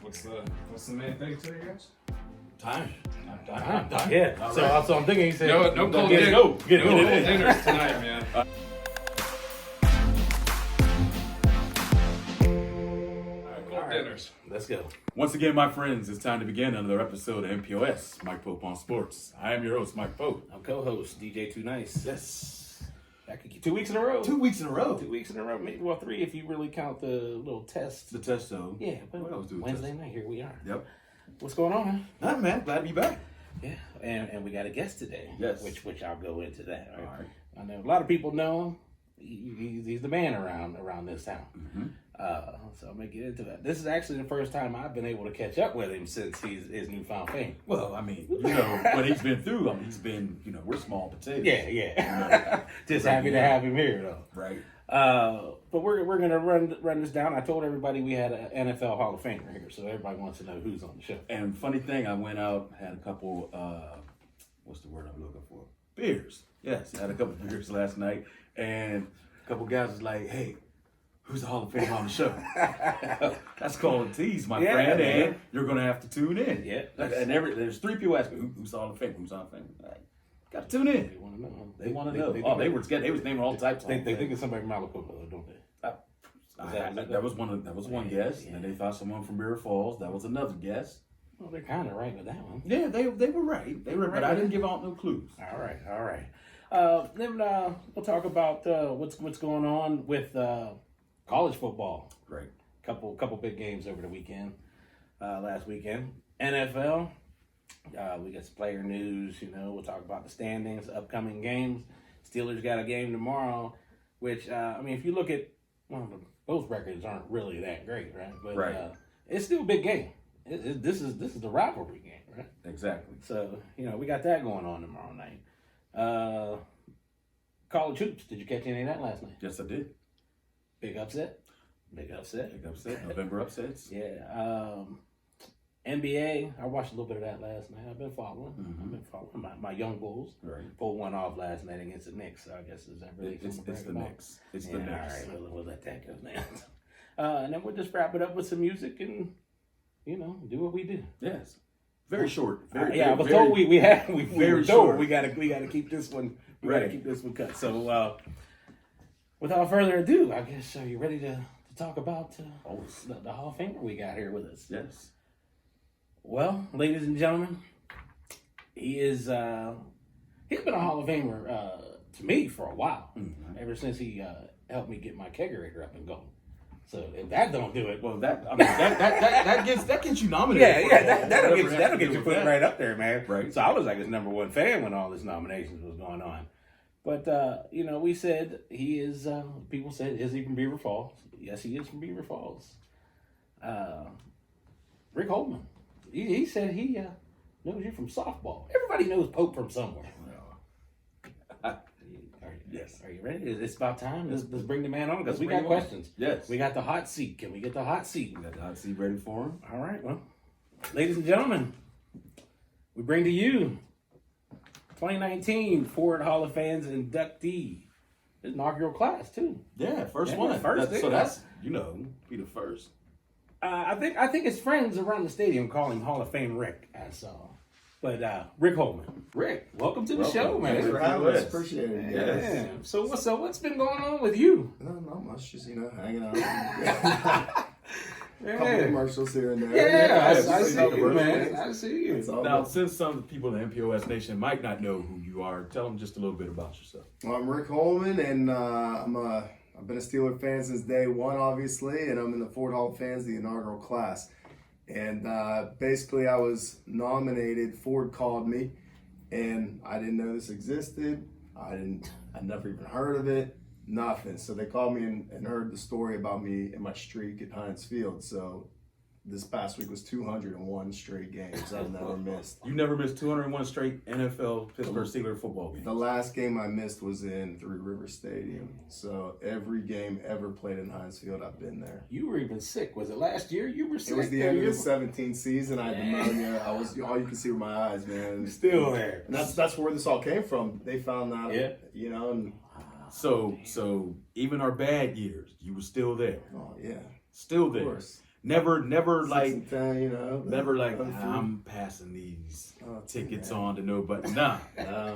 What's the main thing today, guys? Time. Yeah. So I'm thinking he said, No cold get it in. dinners tonight, man. Cold dinners. Let's go. Once again, my friends, it's time to begin another episode of MPOS, Mike Pope on Sports. I am your host, Mike Pope. I'm co-host DJ Too Nice. Yes. That could keep 2 weeks in a row. 2 weeks in a row. 2 weeks in a row. Maybe, well, 3 if you really count the little test. The test show. Yeah, but What else do we Wednesday test? night, here we are. Yep. What's going on, man? Nothing, man. Glad to be back. Yeah, and we got a guest today. Yes. Which I'll go into that. All right. I know a lot of people know him. He's the man around this town. Mm-hmm. So I'm gonna get into that. This is actually the first time I've been able to catch up with him since his newfound fame. Well, I mean, what he's been through, he's been, we're small potatoes. Yeah. Just happy to have him here, though. Right. But we're gonna run this down. I told everybody we had an NFL Hall of Famer here, so everybody wants to know who's on the show. And funny thing, I went out, had a couple, what's the word I'm looking for? Beers. Yes, I had a couple beers last night, and a couple guys was like, hey, who's the Hall of Fame on the show? That's called a tease, my friend, and you're going to have to tune in. Yeah. And there's 3 people asking me, who's the Hall of Fame? Who's the Hall of Fame? Got to tune in. They want to know. They want to know. They was naming all types of They think it's somebody from Alabama, don't they? That was one guess. Yeah. And they thought someone from Beaver Falls. That was another guess. Well, they're kind of right with that one. Yeah, they were right. They were right, but I didn't give out no clues. All right. Then we'll talk about what's going on with college football. Right. Couple big games over the weekend. Last weekend, NFL. We got some player news. We'll talk about the standings, upcoming games. Steelers got a game tomorrow, which if you look at both records aren't really that great, right? But right. It's still a big game. This is the rivalry game, right? Exactly. So we got that going on tomorrow night. College hoops. Did you catch any of that last night? Yes, I did. Big upset. November upsets. Yeah. NBA. I watched a little bit of that last night. I've been following. My young Bulls. Right. Pulled one off last night against the Knicks. So I guess is that really It's something to the brag about? Knicks. It's the All Knicks. right, we'll let that go now. And then we'll just wrap it up with some music and do what we do. Yes. Very short. I was told we were told short. we gotta keep this one. We gotta Right. keep this one cut. So without further ado, I guess are you ready to talk about the Hall of Famer we got here with us? Yes. Well, ladies and gentlemen, he is he's been a Hall of Famer to me for a while. Mm-hmm. Ever since he helped me get my kegerator up and going. So if that don't do it, Well, that gets you nominated. that'll get you put right up there, man. Right. So I was like his number one fan when all this nominations was going on. But we said he is. People said, is he from Beaver Falls? Yes, he is from Beaver Falls. Rick Holman. He said he knows you from softball. Everybody knows Pope from somewhere. Yes. Are you ready? It's about time. Let's bring the man on because Let's we bring got him on. questions. Yes. We got the hot seat. Can we get the hot seat? We got the hot seat ready for him. All right. Well, ladies and gentlemen, we bring to you 2019 Ford Hall of Fame's inductee. His inaugural class too. Yeah, first Yeah, one. first, So that's be the first. I think his friends around the stadium call him Hall of Fame Rick. I saw. But Rick Holman. Rick, welcome to the show, man. Thanks for having us. Appreciate it. Yeah. So what's been going on with you? No, not much. Just hanging out. Couple commercials here and there. Yeah, I Just see you, commercials. man. I see you. It's all Now, good. since some people in the MPOS Nation might not know who you are, tell them just a little bit about yourself. Well, I'm Rick Holman, and I've been a Steeler fan since day one, obviously, and I'm in the Ford Hall of Fans, the inaugural class. And basically, I was nominated. Ford called me, and I didn't know this existed. I never even heard of it. Nothing. So they called me and heard the story about me and my streak at Heinz Field. So this past week was 201 straight games I've never missed. You never missed 201 straight NFL Pittsburgh Steelers football games. The last game I missed was in Three River Stadium. So every game ever played in Heinz Field, I've been there. You were even sick. Was it last year? You were sick. It was the end of the 17th season. I had pneumonia. All you can see were my eyes, man. Still there. And that's where this all came from. They found out, and So even our bad years, you were still there. oh yeah, Still of there. course. Never 6 like, and 10, you know. never like, Undefeated. I'm passing these tickets man. on to nobody. Nah,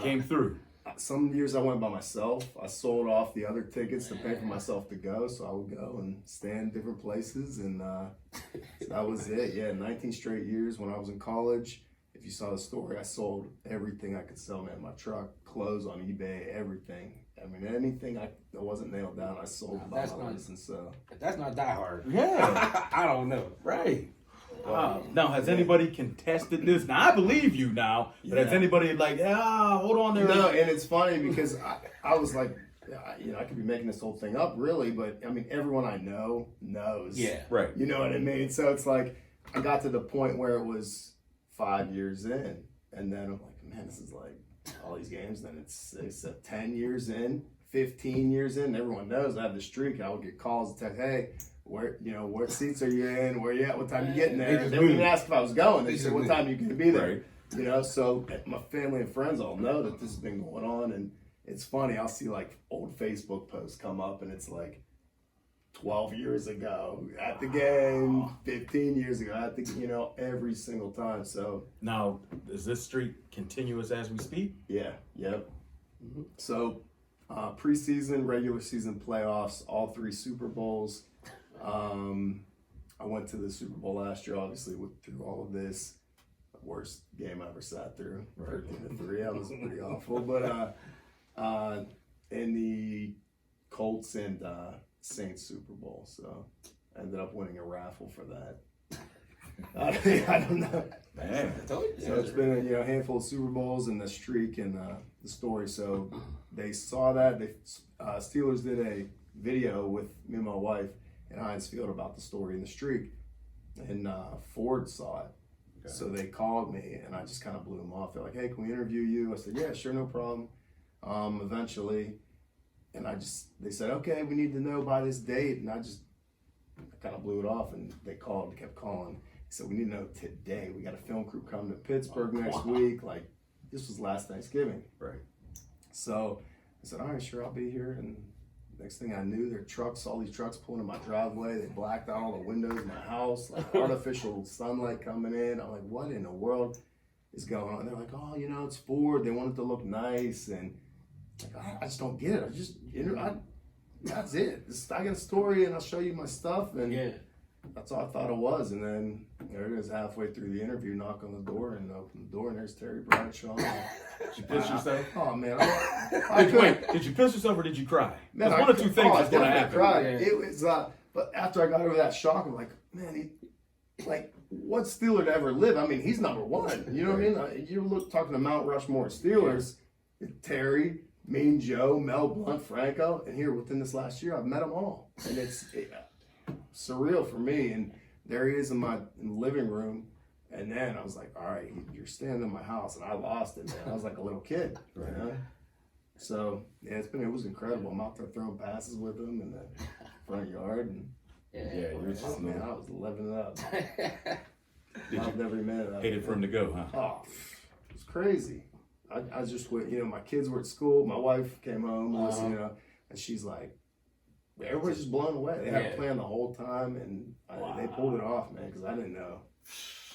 came through. Some years I went by myself. I sold off the other tickets to pay for myself to go, so I would go and stand different places, and that was it. Yeah, 19 straight years when I was in college. If you saw the story, I sold everything I could sell, man. My truck, clothes on eBay, everything. I mean, anything that wasn't nailed down, I sold by my license. So That's not Die Hard. Yeah. I don't know. Right. Wow. Now, has anybody contested this? Now, I believe you now, but has anybody like, hold on there? No, and it's funny because I was like, you know, I could be making this whole thing up, really, but I mean, everyone I know knows. Yeah. Right. You know what I mean? So it's like, I got to the point where it was 5 years in, and then I'm like, man, this is like all these games. Then it's 10 years in, 15 years in. Everyone knows I have the streak. I would get calls and text, hey, what seats are you in? Where you at? What time you getting there? They wouldn't even ask if I was going. They said, what time you going to be there? Right. You know, so my family and friends all know that this has been going on, and it's funny. I'll see like old Facebook posts come up, and it's like 12 years ago at the game, 15 years ago at the, you know, every single time. So Now, is this streak continuous as we speak? yeah, yep. So preseason, regular season, playoffs, all 3 Super Bowls. I went to the Super Bowl last year, obviously, through all of this. Worst game I ever sat through, 13-3. That was pretty awful. But in the Colts and Saints Super Bowl, so I ended up winning a raffle for that. I don't know. Man. So it's been a handful of Super Bowls and the streak and the story. So they saw that. Steelers did a video with me and my wife in Heinz Field about the story and the streak, and Ford saw it. Okay. So they called me, and I just kind of blew them off. They're like, hey, can we interview you? I said, yeah, sure, no problem. Eventually, and they said, okay, we need to know by this date, and I kind of blew it off, and they kept calling. He said, we need to know today. We got a film crew coming to Pittsburgh next week. Like, this was last Thanksgiving. Right. So I said, all right, sure, I'll be here. And next thing I knew, all these trucks pulling in my driveway. They blacked out all the windows in my house, like artificial sunlight coming in. I'm like, what in the world is going on? They're like, oh, you know, it's Ford. They want it to look nice. And like, I just don't get it. That's it. I got a story, and I'll show you my stuff. And that's all I thought it was. And then there it is, halfway through the interview, knock on the door, and open the door, and there's Terry Bradshaw. Did you piss yourself? Oh man, Did you piss yourself or did you cry? Man, Because one of two things is going to happen. Cried. It was, but after I got over that shock, I'm like, man, what Steeler to ever live? I mean, he's number one. You know what I mean? You talking to Mount Rushmore Steelers, Terry, Mean Joe, Mel Blount, Franco, and here within this last year, I've met them all, and it's surreal for me. And there he is in the living room. And then I was like, all right, you're standing in my house, and I lost it, man. I was like a little kid, you know? So, yeah, it was incredible. I'm out there throwing passes with him in the front yard. And man, I was living it up. Loved every minute of it. Hated for him to go, huh? Oh, it was crazy. I just went, my kids were at school. My wife came home, and she's like, everybody's just blown away. They had a plan the whole time, and they pulled it off, man, because I didn't know.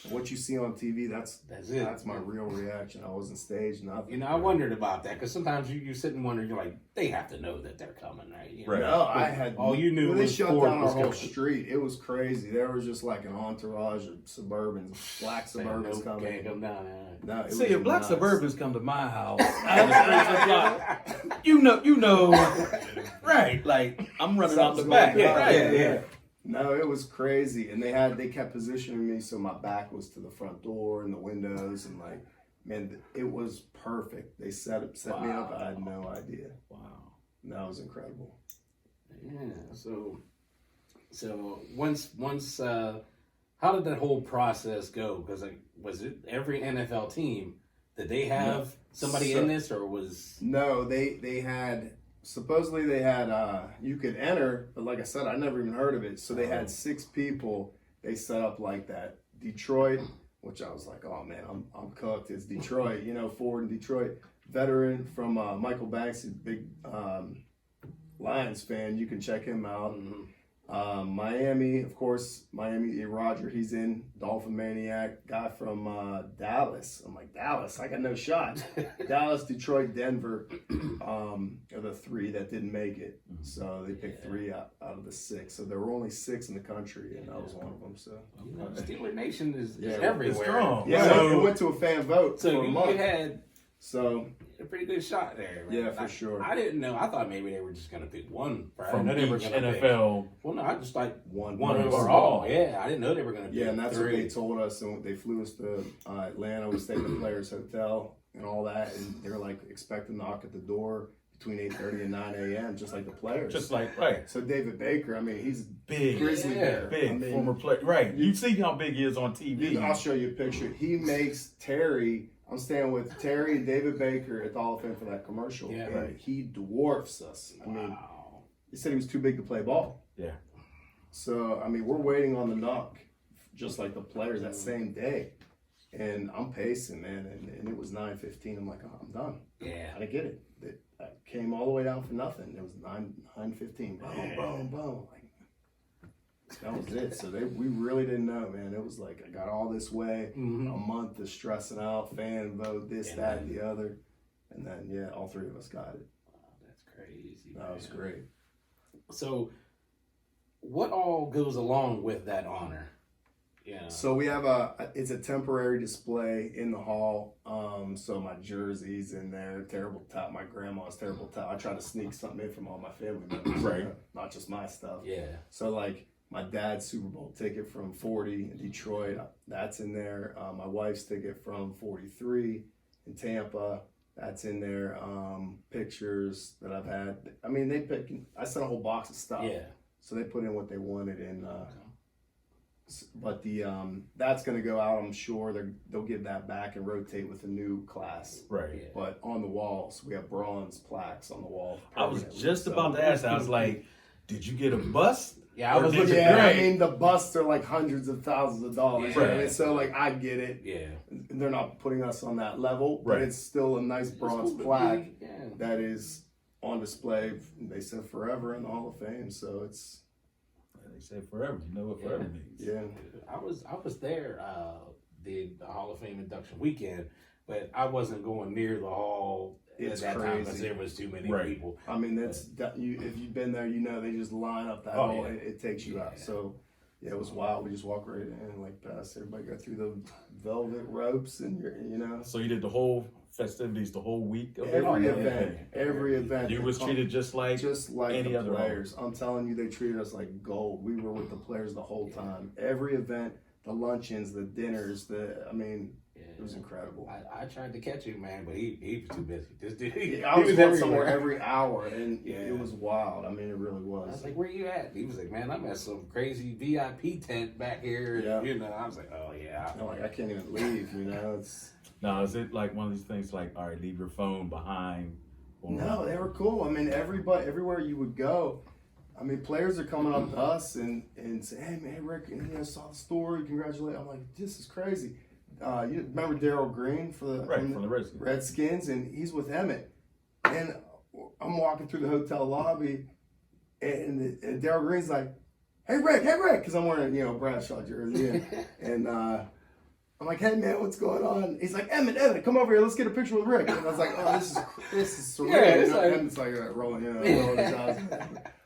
What you see on TV, that's it. That's my real reaction. I wasn't staged, nothing. I wondered about that, because sometimes you sit and wonder, you're like, they have to know that they're coming, right? Right. No, I had. All you knew when was they shut Ford down our was whole coming. street. It was crazy. There was just like an entourage of Suburbans, black Suburbans coming. Can't come down. No, it See, if was black nuts. Suburbans come to my house, out the streets of block, you know, right? Like I'm running out the Something's back, going on. right? Yeah. No, it was crazy, and they kept positioning me so my back was to the front door and the windows, and like, man, it was perfect. They set me up. I had no idea. Wow, that was incredible. Yeah. So once, how did that whole process go? Because was it every NFL team? Did they have somebody in this, or was no? They had. Supposedly they had, you could enter, but like I said, I never even heard of it. So they had 6 people they set up like that. Detroit, which I was like, oh man, I'm cooked. It's Detroit, Ford in Detroit. Veteran from Michael Banks, big Lions fan. You can check him out. Miami, of course, Roger, he's in. Dolphin Maniac, guy from Dallas. I'm like, Dallas, I got no shot. Dallas, Detroit, Denver are the 3 that didn't make it. So they picked 3 out of the 6. So there were only 6 in the country, and I was one of them. So Steeler Nation is Yeah, everywhere. it's strong. yeah, So- it went to a fan vote So for a you month. had So a pretty good shot there, man. Yeah, for sure. I didn't know. I thought maybe they were just gonna pick one From I didn't know each they were gonna NFL. Pick. Well, no, I just like one overall. Yeah, I didn't know they were gonna pick Yeah, and that's 3. what they told us. And they flew us to Atlanta. We stayed in the Players Hotel and all that. And they were like, expect a knock at the door between 8:30 and 9 a.m., just like the players. Just like, right. So David Baker, I mean, he's Big. grizzly bear. Big. I mean, Former player. Right. You see how big he is on TV. I'll show you a picture. He makes Terry. I'm staying with Terry and David Baker at the Hall of Fame for that commercial. Yeah, and right. he dwarfs us. I mean, Wow. he said he was too big to play ball. Yeah. So, I mean, we're waiting on the knock, just like the players that same day. And I'm pacing, man, and it was 9:15. I'm like, oh, I'm done. Yeah. I didn't get it. I came all the way down for nothing. It was 9:15. Boom, boom, boom. Like, that was it. So we really didn't know, man. It was like I got all this way, a month of stressing out, fan vote, this, Yeah, that, man. the other. And then, yeah, all 3 of us got it. Wow, that's crazy. That was man. great. So, what all goes along with that honor? Yeah. So we have it's a temporary display in the hall. So my jersey's in there, terrible top. My grandma's terrible top. I try to sneak something in from all my family members, Right. you know, not just my stuff. Yeah. So like my dad's Super Bowl ticket from 40 in Detroit, that's in there. My wife's ticket from 43 in Tampa, that's in there. Pictures that I've had. I mean, I sent a whole box of stuff. Yeah. So they put in what they wanted, and but that's going to go out. I'm sure they'll give that back and rotate with a new class. Right. Yeah. But on the walls, we have bronze plaques on the wall. I was permanently. just So- about to ask. I was like, did you get a bust? Yeah, I Or was did looking you- at Yeah, I Right. mean the busts are like hundreds of thousands of dollars. Yeah. Right? And so like I get it. Yeah. They're not putting us on that level, but Right. it's still a nice bronze It's cool to plaque be- Yeah. that is on display. They said forever in the Hall of Fame, so it's They said forever. You know what forever means. yeah. I was there the Hall of Fame induction weekend, but I wasn't going near the hall It's at that time because crazy. there was too many Right. people. I mean, if you've been there, you know they just line up that Oh, hall. yeah. It takes you out. Yeah. So yeah, it was wild. We just walked right in, like past everybody, go through the velvet ropes, and you know So you did the whole festivities the whole week? Of every it? event, every event. You was treated just like any the other players. I'm telling you, they treated us like gold. We were with the players the whole time. Every event, the luncheons, the dinners, it was incredible. I tried to catch him, man, but he was too busy. This dude, I was going somewhere everywhere. every hour, and Yeah. it was wild. I mean, it really I was. was like, "Where you at?" He was like, "Man, I'm at some crazy VIP tent back here." Yeah. You know, I was like, "Oh yeah." I'm like, I can't even leave. You know, it's. Now, is it like one of these things like, all right, leave your phone behind? Or- No, they were cool. I mean, everywhere you would go, I mean, players are coming up to us and say, "Hey, man, Rick, saw the story. Congratulations." I'm like, "This is crazy." You remember Darryl Green from the Redskins. Redskins, and he's with Emmett. And I'm walking through the hotel lobby, and Darryl Green's like, "Hey, Rick," because I'm wearing a Bradshaw jersey, and I'm like, "Hey, man, what's going on?" He's like, Emmett, come over here. Let's get a picture with Rick." And I was like, "Oh, this is surreal." Yeah, it's like- Emmett's like rolling his eyes.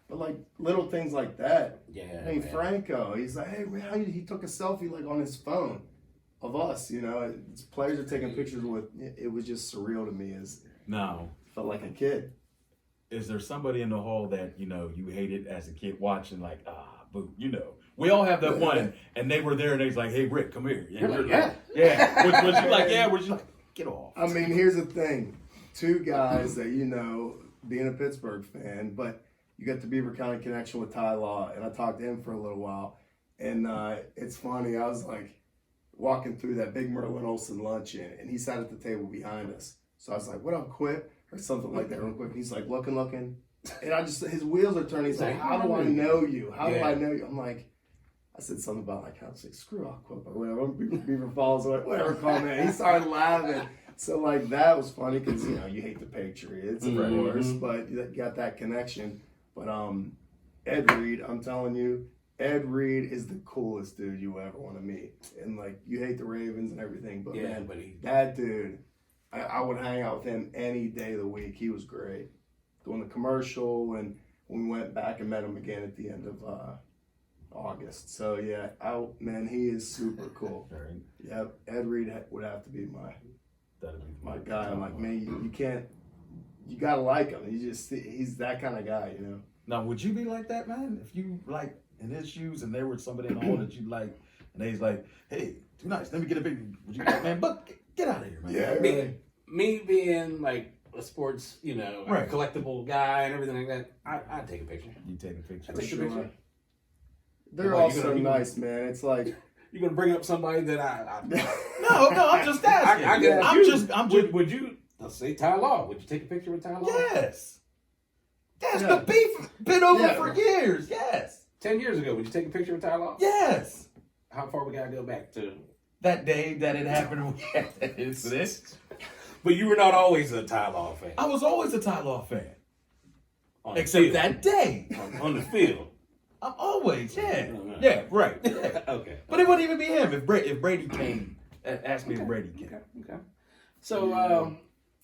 But like little things like that. Yeah. Hey, man. Franco, he's like, "Hey, man, he took a selfie like on his phone of us." Players are taking pictures with. It was just surreal to me. Now, Felt like a kid. is there somebody in the hall that, you hated as a kid watching, like, boo, We all have that one, and they were there, and they was like, "Hey, Rick, come here." You're like, like, yeah. Was you like, yeah? Was you like, get off? I mean, here's the thing: 2 guys that being a Pittsburgh fan, but you got the Beaver County connection with Ty Law, and I talked to him for a little while, and it's funny. I was like walking through that big Merlin Olsen luncheon, and he sat at the table behind us. So I was like, "What up, Quip?" or something like that real quick. He's like, looking, and his wheels are turning. He's like, "How do I know you? How do I know you?" I'm like, I said something about like, "How say screw off, Quip," or whatever. Beaver Falls, or whatever. Call man. He started laughing. So like that was funny because you hate the Patriots, of course, but you got that connection. But Ed Reed, I'm telling you, Ed Reed is the coolest dude you ever want to meet. And like, you hate the Ravens and everything, but Yeah, man, but that dude, I would hang out with him any day of the week. He was great. Doing the commercial, and we went back and met him again at the end of August. So yeah, man, he is super cool. Right. Yep, Ed Reed would have to be That'd be my guy. I'm like, man, you can't, you gotta like him. He's that kind of guy, you know. Now, would you be like that, man? If you like in his shoes and there was somebody in the hall that you like, and he's like, "Hey, too nice. Let me get a big." Would you be like, man? But get out of here, man. Yeah, me being like a sports, Right. collectible guy and everything like that, I'd take a picture. You take a picture. I take a sure. picture. They're Well, all you so gonna- nice, man. It's like, You're gonna bring up somebody that I No, I'm just asking. I guess I'm you- just. would you? Let's say Ty Law. Would you take a picture with Ty Law? Yes. That's Yeah. the beef been over Yeah. for years. Yes. 10 years ago, would you take a picture with Ty Law? Yes. How far we gotta go back to? That day that it happened, we had that incident. But you were not always a Ty Law fan. I was always a Ty Law fan, On the except field. that day. on the field. I'm always, yeah, No. yeah, right. Yeah. Okay. But it wouldn't even be him if Brady came. Ask me if Brady came. Okay. So,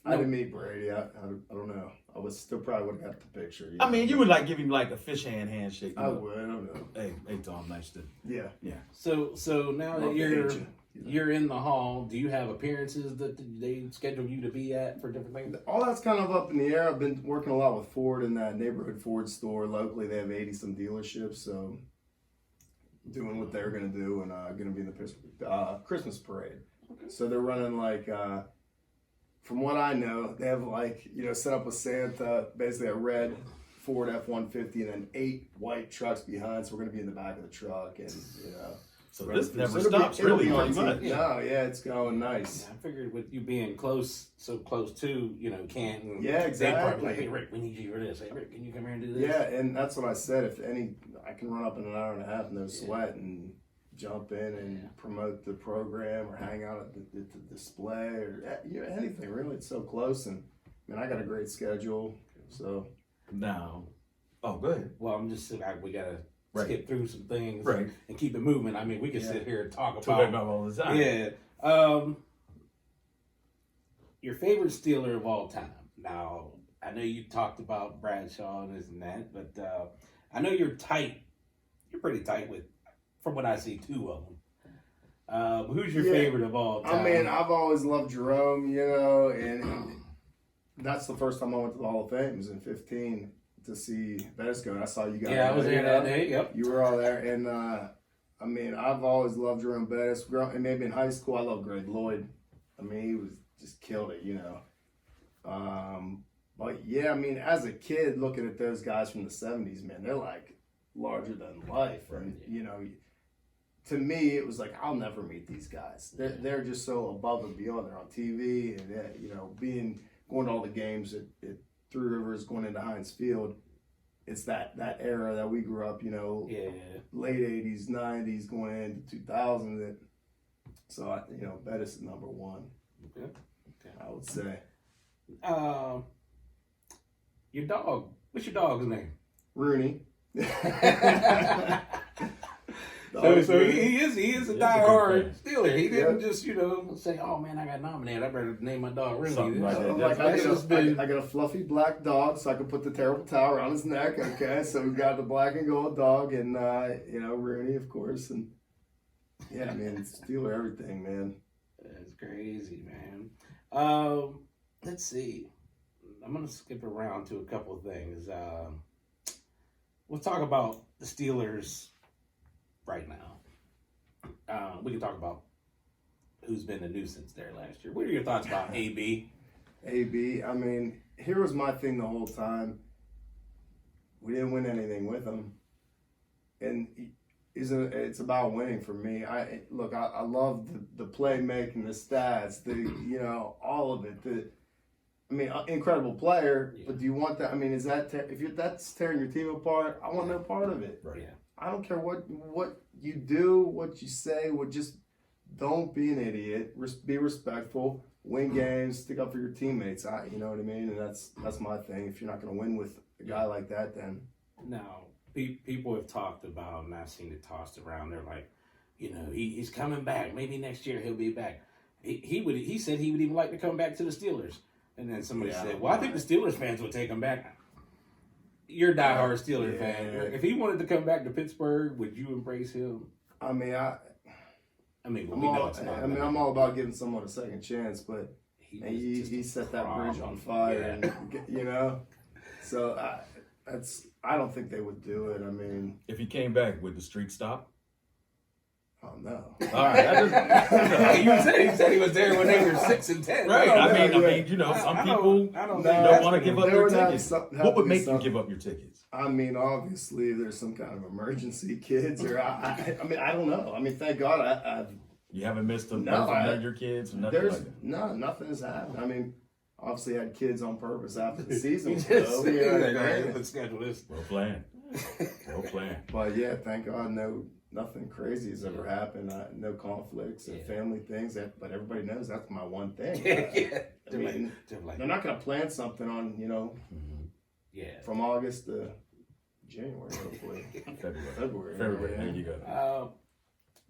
I didn't meet Brady. I don't know. I was still probably would have got the picture. I mean, you would like give him like a fish hand handshake. You I know? would. I don't know. Hey, Tom, nice to. Yeah. so now that Love to you're hate you. you're in the hall, do you have appearances that they schedule you to be at for different things? All that's kind of up in the air. I've been working a lot with Ford in that neighborhood Ford store. Locally, they have 80 some dealerships, so doing what they're going to do, and going to be in the Christmas parade. Okay. So they're running like, from what I know, they have like, set up with Santa, basically a red Ford F-150 and then 8 white trucks behind. So we're going to be in the back of the truck, and So Right. this never So it'll be- stops, it'll really, be pretty fun. much. No, yeah, it's going nice. I figured with you being so close to, Canton. Yeah, They'd probably exactly. be like, hey, Rick, we need you for this. Hey, Rick, can you come here and do this? Yeah, and that's what I said. If I can run up in an hour and a half, no sweat, and jump in and promote the program or hang out at the display or anything. Really, it's so close, and I got a great schedule. So Now, oh, go ahead. Well, I'm just we gotta Right. skip through some things Right. and keep it moving. I mean, we could Yeah. sit here and talk Talk about about all the time. yeah. Your favorite Steeler of all time. Now, I know you talked about Bradshaw and this and that, but I know you're tight. You're pretty tight with, from what I see, 2 of them. Who's your Yeah. favorite of all time? I mean, I've always loved Jerome, and that's the first time I went to the Hall of Fame. It was in 15 to see Bettis go. And I saw you guys. I was there that day. Yep. You were all there, and I've always loved Jerome Bettis. And maybe in high school, I loved Greg Lloyd. He was just killed it, But yeah, as a kid, looking at those guys from the 70s, man, they're like larger than life, and to me, it was like I'll never meet these guys. They're just so above and beyond. They're on TV, and going to all the games at Three Rivers, going into Heinz Field. It's that era that we grew up, Yeah. late 80s, 90s, going into 2000s. So, Bettis is number 1, Okay. I would say. Your dog. What's your dog's name? Rooney. So he is a diehard Steeler. He didn't Yeah. just say, "Oh man, I got nominated. I better name my dog Rooney." Something like that. I'm That's like, just been- I got a fluffy black dog, so I can put the terrible towel around his neck. Okay, so we got the black and gold dog, and Rooney, of course, and yeah, Steeler everything, man. That's crazy, man. Let's see. I'm gonna skip around to a couple of things. We'll talk about the Steelers right now. We can talk about who's been a nuisance there last year. What are your thoughts about AB? AB, here was my thing the whole time. We didn't win anything with him, and it's about winning for me. I love the playmaking, the stats, all of it. Incredible player, but do you want that? Is that that's tearing your team apart? I want no part of it. Right. Yeah. I don't care what you do, what you say. Just don't be an idiot. Be respectful. Win games. Stick up for your teammates. You know what I mean? And that's my thing. If you're not going to win with a guy like that, then Now, People have talked about, and I've seen it tossed around. They're like, he's coming back. Maybe next year he'll be back. He said he would even like to come back to the Steelers. And then somebody said, well, I think the Steelers fans would take him back. You're a diehard Steelers fan. If he wanted to come back to Pittsburgh, would you embrace him? I mean, I'm all about giving someone a second chance, but he set that bridge on fire, and So I don't think they would do it. I mean, if he came back, would the streak stop? Oh no! All right, he said he was there when they were 6-10. Right. I mean, some people don't want to give up their tickets. What would make you give up your tickets? I mean, obviously, there's some kind of emergency, kids, or I mean, I don't know. I mean, thank God, you haven't missed a birth of your kids or nothing like that. No, nothing has happened. I mean, obviously, I had kids on purpose after the season. Let's schedule this. Well planned. Well planned. But yeah, thank God, nothing crazy has ever happened. No conflicts or family things. But everybody knows that's my one thing. I mean, they're not going to plan something on from August to January, hopefully. February. There you go.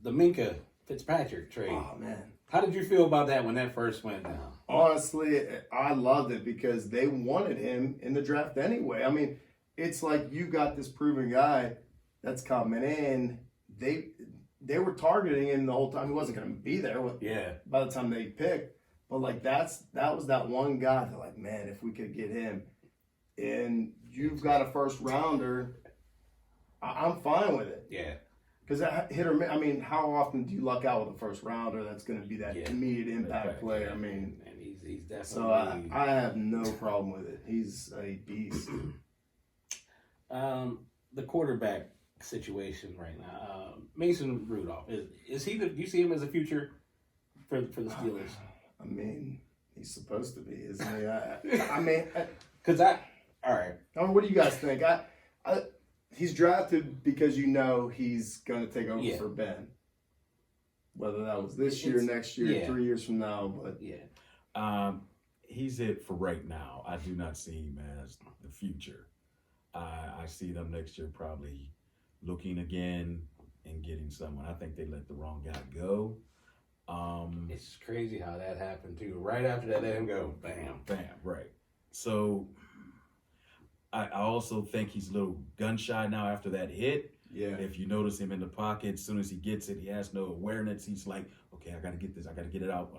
The Minka Fitzpatrick trade. Oh man, how did you feel about that when that first went down? Honestly, I loved it because they wanted him in the draft anyway. I mean, it's like you got this proven guy that's coming in. They were targeting him the whole time. He wasn't going to be there. By the time they picked, but like that was that one guy. They're like, man, if we could get him, and you've got a first rounder, I'm fine with it. Yeah. Because that hit or miss. I mean, how often do you luck out with a first rounder that's going to be that immediate impact player? I mean, and he's definitely. So I have no problem with it. He's a beast. The quarterback situation right now. Mason Rudolph is he? Do you see him as a future for the Steelers? I mean, he's supposed to be, isn't he? I mean, all right. I mean, what do you guys think? He's drafted because he's going to take over for Ben. Whether that was this year, next year, 3 years from now, but he's it for right now. I do not see him as the future. I see them next year probably looking again and getting someone. I think they let the wrong guy go. It's crazy how that happened too. Right after that, let him go. Bam. Right. So I also think he's a little gun shy now after that hit. Yeah. If you notice him in the pocket, as soon as he gets it, he has no awareness. He's like, okay, I got to get this. I got to get it out.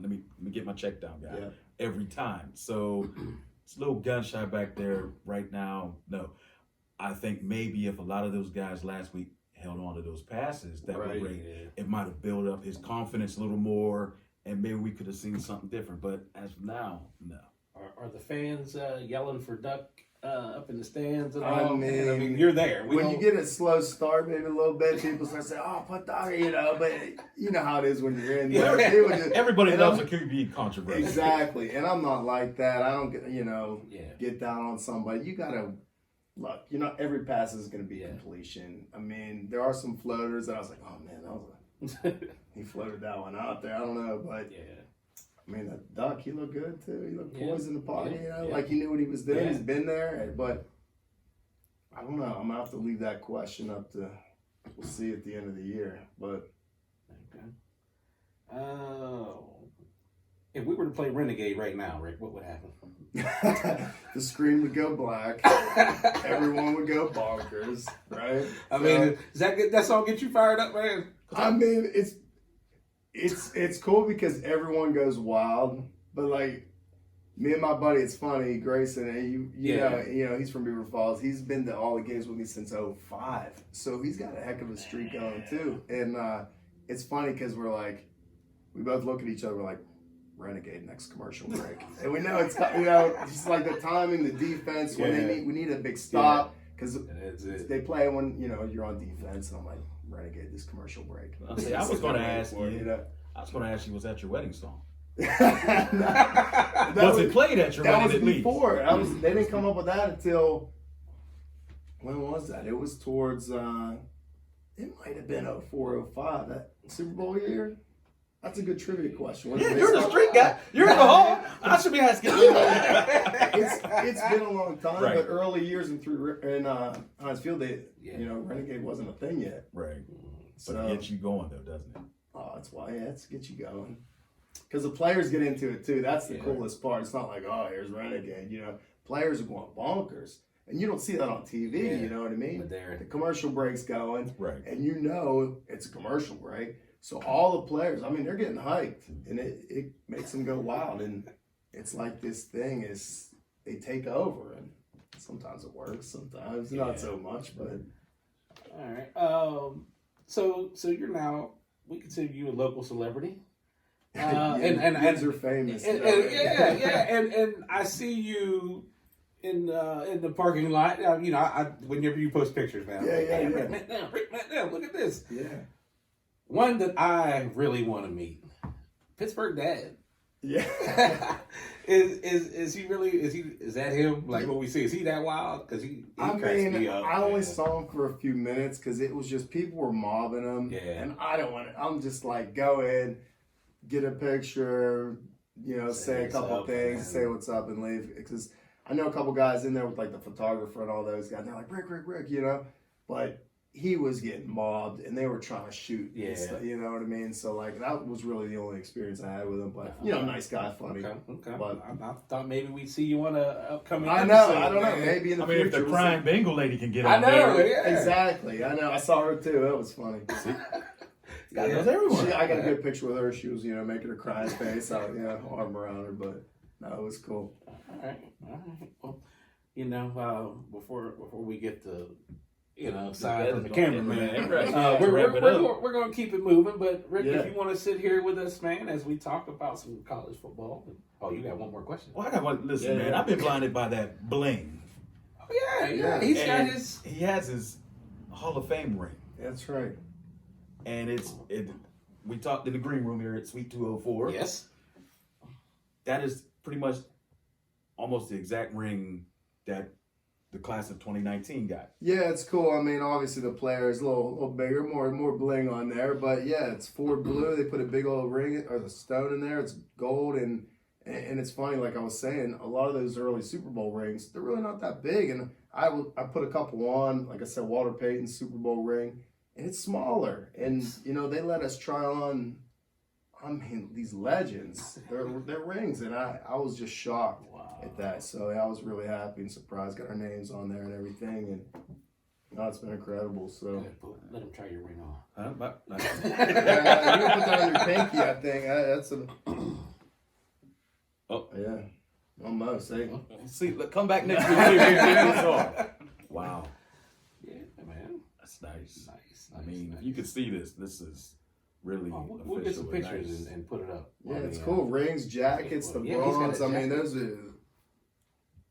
Let me get my check down, guy. Yeah. Every time. So it's a little gun shy back there right now. No. I think maybe if a lot of those guys last week held on to those passes that were great, it might have built up his confidence a little more, and maybe we could have seen something different. But as of now, no. Are the fans yelling for Duck up in the stands? And I all? mean, you're there. When you get a slow start, maybe a little bit, people start saying, "Oh, put Duck," but you know how it is when you're in there. Everybody loves a QB controversy. Exactly, and I'm not like that. I don't get down on somebody. You gotta. Look, every pass is going to be completion. I mean, there are some floaters that I was like, oh man, he floated that one out there. I don't know, but I mean, that Duck, he looked good too. He looked poised in the pocket, like he knew what he was doing. He's been there, but I don't know. I'm gonna have to leave that question up to. We'll see at the end of the year, but. If we were to play Renegade right now, Rick, what would happen? The screen would go black. Everyone would go bonkers, right? I mean, does that song get you fired up, man? I mean, it's cool because everyone goes wild, but like me and my buddy, it's funny, Grayson, you know, he's from Beaver Falls. He's been to all the games with me since 2005, so he's got a heck of a streak going too. And it's funny because we both look at each other like. Renegade next commercial break, and we know it's just like the timing, the defense when we need a big stop because they play when you're on defense. And I'm like Renegade this commercial break. I was going to ask you, was that your wedding song? Was it played at your wedding? That was before. They didn't come up with that until when was that? It was towards it might have been 04, 05, that Super Bowl year. That's a good trivia question. Yeah, you're the street guy. You're in the hall. I should be asking you. It's been a long time, Right. but early years in Heinz Field, Renegade wasn't a thing yet. Right. So But it gets you going, though, doesn't it? oh, that's why it's get you going. Because the players get into it too. That's the coolest part. It's not like, oh, here's Renegade. Players are going bonkers, and you don't see that on TV. Yeah. You know what I mean? But they're The commercial break's going, Right. and it's a commercial break. So all the players, they're getting hyped, and it makes them go wild. And it's like this thing is they take over, and sometimes it works, sometimes not so much. But all right. So you're now, we consider you a local celebrity. kids are famous. And I see you in the parking lot. Whenever you post pictures, man. Rick Matt, look at this. Yeah. One that I really want to meet, Pittsburgh Dad. Yeah. Is he really? Is that him? Like what we see? Is he that wild? Because he cracks me up. I only saw him for a few minutes because it was just people were mobbing him. Yeah. And I don't want to. I'm just like, go in, get a picture, say a couple things, say what's up, and leave. Because I know a couple guys in there with like the photographer and all those guys. They're like, Rick, but he was getting mobbed and they were trying to shoot. Yeah. And stuff, you know what I mean? So like that was really the only experience I had with him. But nice guy, funny. Okay. But I thought maybe we'd see you on a upcoming. I know. episode, I don't know. man. Maybe in the I mean, future. if the we'll crying see. Bengal lady can get I on know. there. Yeah. Exactly. I know. I saw her too. That was funny. God knows everyone. I got a good picture with her. She was, making her crying face. Arm around her, but no, it was cool. All right. Well, before we get to aside from the cameraman, Right. we're going to keep it moving. But Rick, Yeah. if you want to sit here with us, man, as we talk about some college football. Oh, you got one more question? Well, I got one. Listen, Yeah, man, yeah. I've been blinded by that bling. Oh yeah. He's got And his. He has his Hall of Fame ring, That's right. and we talked in the green room here at Suite 204. Yes. That is pretty much almost the exact ring that the class of 2019 got. Yeah, it's cool. Obviously the player is a little bigger, more bling on there, but yeah, it's Ford blue. They put a big old ring or the stone in there. It's gold, and it's funny. Like I was saying, a lot of those early Super Bowl rings, they're really not that big. And I put a couple on, like I said, Walter Payton's Super Bowl ring, and it's smaller. And they let us try on. These legends, their rings, and I was just shocked at that. So I was really happy and surprised. Got our names on there and everything, and it's been incredible. So Let him try your ring on. you can put that on your pinky. I think that's a. Oh. Yeah, almost. Hey. See, come back next week. Wow, Yeah, man. that's nice. Nice. I mean, if you could see this is really We'll get some official and pictures nice. and put it up. Yeah, it's cool. Rings, jackets, the Yeah, he's got a bronze. jacket. Those are.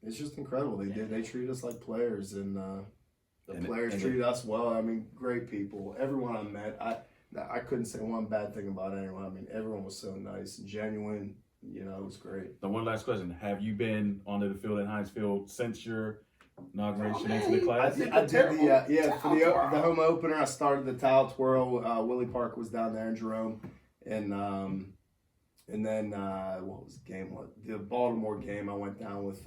It's just incredible. They treat us like players, and the players treat us well. Great people. Everyone I met, I couldn't say one bad thing about anyone. Everyone was so nice and genuine. It was great. The one last question: have you been onto the field at Heinz Field since your inauguration into the class? I did for the home opener. I started the towel twirl. Willie Park was down there in Jerome, and then what was the game? The Baltimore game. I went down with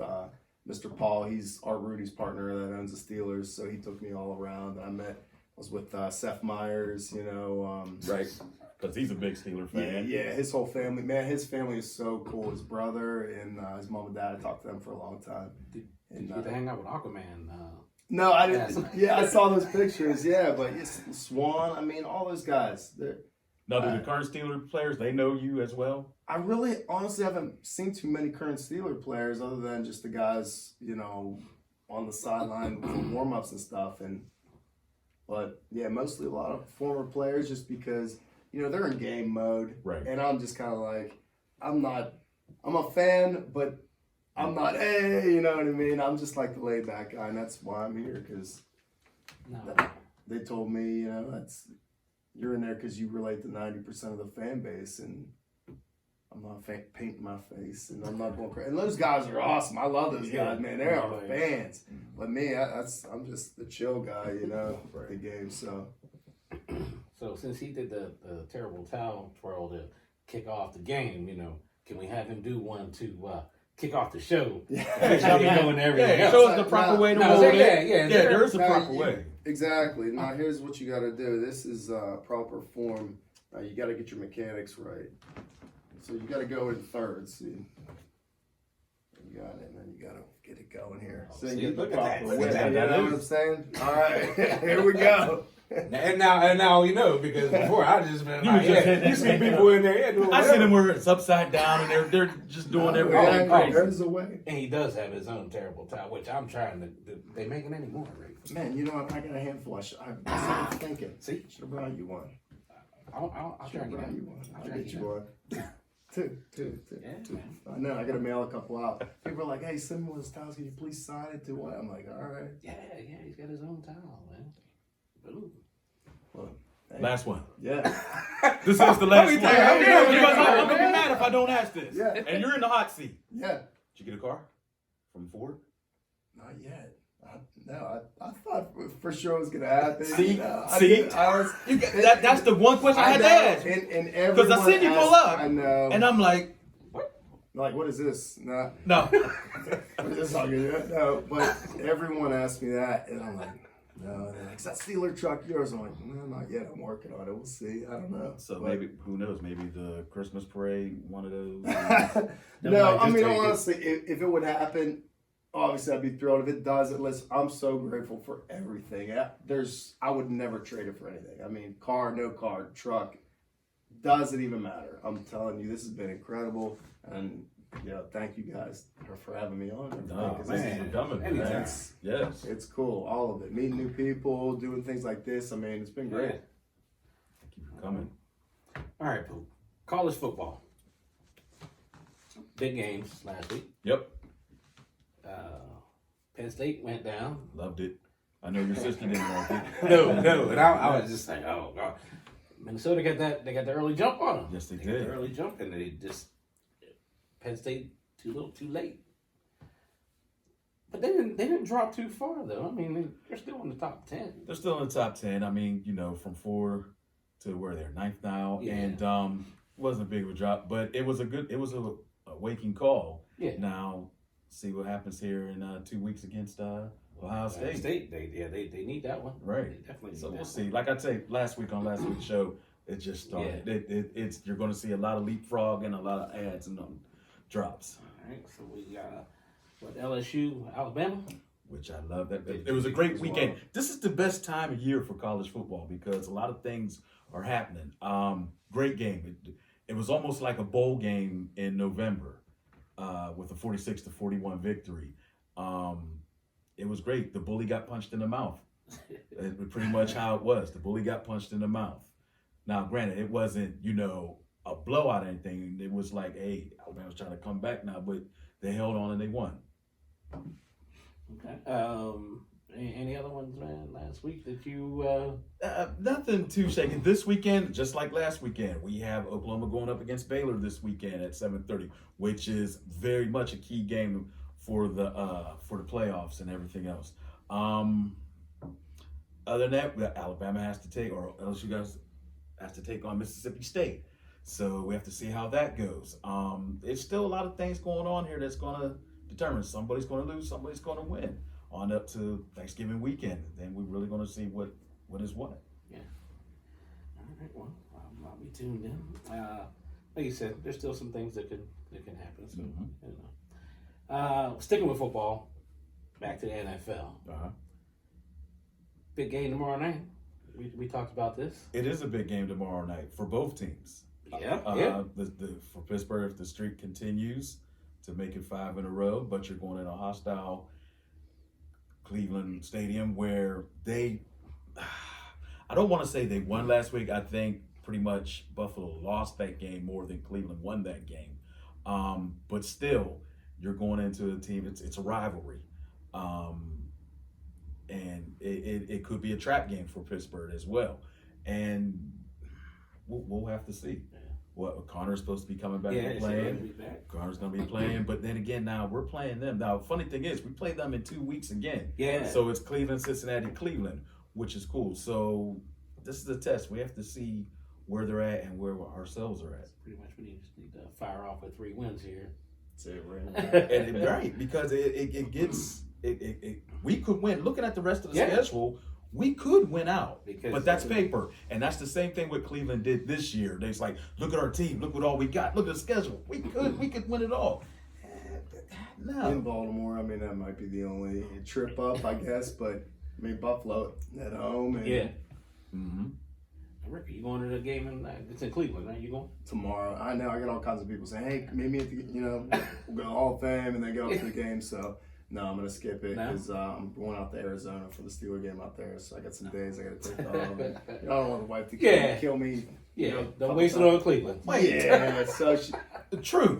Mr. Paul. He's Art Rudy's partner that owns the Steelers, so he took me all around. I was with Seth Meyers. Right, because he's a big Steeler fan. Yeah, his whole family. Man, his family is so cool. His brother and his mom and dad. I talked to them for a long time. Did you get to hang out with Aquaman? No, I didn't. Yeah, I saw those pictures. Yeah, but Swan. All those guys. Now, do the current Steeler players, they know you as well? I really, honestly, haven't seen too many current Steeler players other than just the guys, on the sideline for warm-ups and stuff. But yeah, mostly a lot of former players, just because they're in game mode, Right. And I'm just kind of like, I'm a fan, but I'm not. Hey, you know what I mean? I'm just like the laid back guy, and that's why I'm here, because they told me, you're in there because you relate to 90% of the fan base, and I'm not painting my face, and I'm not going crazy. And those guys are awesome. I love those guys, man. They are fans. But me, I'm just the chill guy, at the game. So So since he did the terrible towel twirl, kick off the game, can we have him do one to kick off the show? Yeah. Going everything else. Show us the proper way to roll it. Yeah, there is a Now, proper way. Exactly. Now, here's what you got to do. This is proper form. You got to get your mechanics right. So you got to go in thirds. See, you got it, and then you got to get it going here. So you get the look at that. proper Look way. at You that. know what I'm saying? All right, here we go. And now we know, because before I just been You like, just- yeah, you see people in there doing I see whatever. them where it's upside down and they're just doing everything Yeah, crazy. there's a way. And he does have his own terrible towel, which I'm trying to. They making any more, right? Man, you know what? I got a handful. I'm thinking. See, Should have brought you one. I'll try to get Brought out. you one. I'll I'll try to get get you one. Two. Yeah, Two. man. I know. I got to mail a couple out. People are like, "Hey, send me one of those towels. Can you please sign it to what?" I'm like, "All right." Yeah, he's got his own towel, man. Boom. Well, hey. Last one. Yeah. This is the last one. I'm I'm gonna be mad if I don't ask this. Yeah. And you're in the hot seat. Yeah. Did you get a car from Ford? Not yet. I thought for sure it was gonna happen. See? You know, See? I was. That's the one question I had to ask. And everyone 'Cause I seen you pull asked- up. I know. And I'm like, Like, what is this? Nah. no. What is this all good? No, but everyone asked me that, and I'm like, no. And they're like, is that Steeler truck yours? I'm like, no, not yet. I'm working on it. We'll see. I don't know. So But- maybe, who knows, maybe the Christmas parade, one of those. No, I Just mean, take it. honestly, if it would happen, obviously I'd be thrilled. If it doesn't, listen, I'm so grateful for everything. I would never trade it for anything. I mean, car, no car, truck, doesn't even matter. I'm telling you, this has been incredible. And, thank you guys for having me on. and everything, No, 'cause this man, is- coming. Anytime. Man. Yes. It's cool, all of it. Meeting new people, doing things like this. I mean, it's been great. Keep it coming. All right, Pooh. College football. Big games last week. Yep. Penn State went down. Loved it. I know your sister didn't like it. No. And I was just like, oh, God. Minnesota got that. They got the early jump on them. Yes, they got did. the early jump, and they just Penn State too little, too late. But they didn't drop too far though. I mean, they're still in the top 10. They're still in the top 10. I mean, from 4 to where they're 9th now. Yeah. And wasn't a big of a drop, but it was a waking call. Yeah. Now, see what happens here in 2 weeks against Ohio State. State. They need that one. Right. They definitely need So that we'll one. see. Like I say, last week's show, it just started. It's you're going to see a lot of leapfrog and a lot of ads and drops. All right. So we got LSU, Alabama. Which I love. That it was a great as weekend. well. This is the best time of year for college football because a lot of things are happening. Great game. It was almost like a bowl game in November with a 46-41 victory. It was great. The bully got punched in the mouth. It's pretty much how it was. The bully got punched in the mouth. Now, granted, it wasn't, a blowout or anything. It was like, hey, Alabama's trying to come back now, but they held on and they won. Okay. Any other ones, man? Last week that you? Nothing too shaky. This weekend, just like last weekend, we have Oklahoma going up against Baylor this weekend at 7:30, which is very much a key game for the playoffs and everything else. Other than that, Alabama has to take, or else you guys have to take on Mississippi State. So we have to see how that goes. There's still a lot of things going on here that's going to determine somebody's going to lose, somebody's going to win. On up to Thanksgiving weekend, then we're really going to see what is what. Yeah. All right. Well, I'll be tuned in. Like you said, there's still some things that can happen. So sticking with football, back to the NFL. Big game tomorrow night. We talked about this. It is a big game tomorrow night for both teams. Yeah. For Pittsburgh, if the streak continues to make it 5 in a row, but you're going in a hostile Cleveland Stadium where I don't want to say they won last week. I think pretty much Buffalo lost that game more than Cleveland won that game. But still, you're going into a team, it's a rivalry. And it could be a trap game for Pittsburgh as well. And we'll have to see. What Connor's supposed to be coming back and playing. Connor's going to be playing. But then again, now we're playing them. Now, funny thing is, we play them in 2 weeks again. Yeah. So it's Cleveland, Cincinnati, Cleveland, which is cool. So this is a test. We have to see where they're at and where ourselves are at. Pretty much, we just need to fire off with 3 wins here. That's it, right? And right, because it gets we could win. Looking at the rest of the schedule, we could win out. But that's paper. And that's the same thing what Cleveland did this year. They're like, look at our team, look what all we got, look at the schedule. We could win it all. No. In Baltimore, I mean, that might be the only trip up, I guess, but I mean, Buffalo at home. And Mm-hmm. Rick, you going to the game it's in Cleveland, right? You going? tomorrow, I know I get all kinds of people saying, hey, meet me at the, we'll go to Hall of Fame and then go up to the game. So, no, I'm going to skip it because I'm going out to Arizona for the Steeler game out there. So I got some days I got to take off. And, I don't want the wife to kill me. Yeah, don't waste it on Cleveland. Yeah, so True.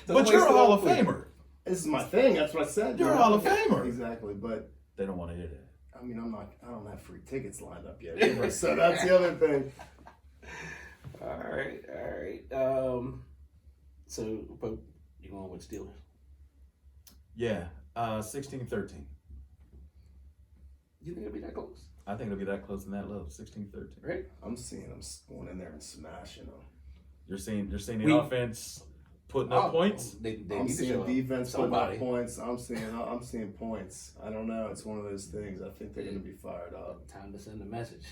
but you're a Hall of Famer. This is my thing. That's what I said. You're a Hall of Famer. Exactly, but They don't want to hear that. I mean, I don't have free tickets lined up yet. So that's the other thing. All right. So, Pope, you going with Steelers? Yeah, 16-13. You think it'll be that close? I think it'll be that close and that low, 16-13. Right? I'm seeing them going in there and smashing them. You're seeing the offense putting up points. They I'm need to seeing show defense putting somebody. up points. I'm seeing points. I don't know. It's one of those things. I think they're going to be fired up. Time to send a message.